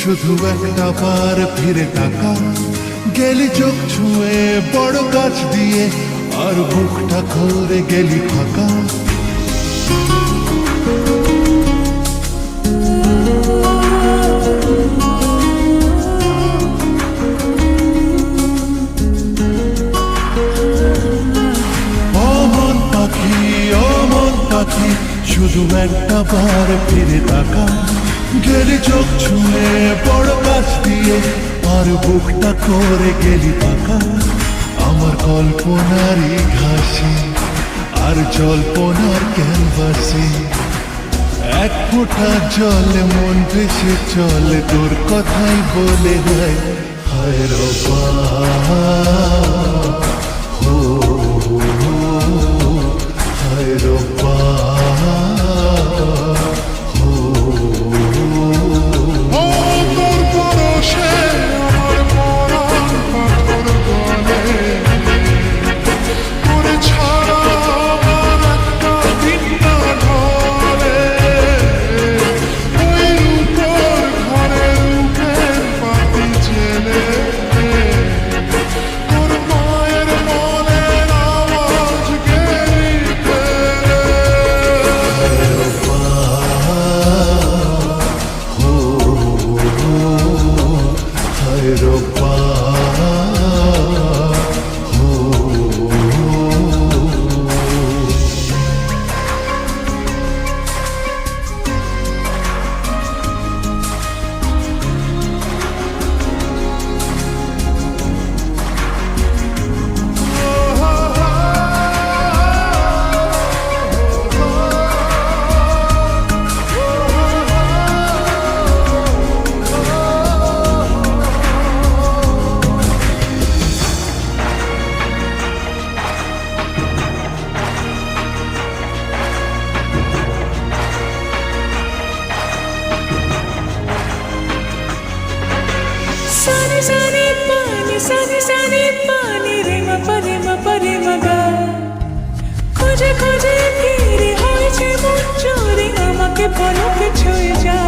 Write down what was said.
শুধু একটা বার ফিরে তাকা, গেলি চোখ ছুঁয়ে বড় কাছ দিয়ে, আর বুকটা করে গেলি ফাঁকা। শুধু একটা বার ফিরে তাকা, গেলি চোখ ছুঁয়ে বড় কাছ দিয়ে, আর বুকটা করে গেলি পাকা। আমার কল্পনারই ঘাসে আর জল্পনার ক্যানভাসে, এক ফোঁটা জলে মন ভেসে চলে, তোর কথাই বলে যায় হায় রব্বা। হায় রব্বা, খুঁজে খুঁজে ফিরে হয়েছে মন চোরে, আমাকে পলকে ছুঁয়ে যা।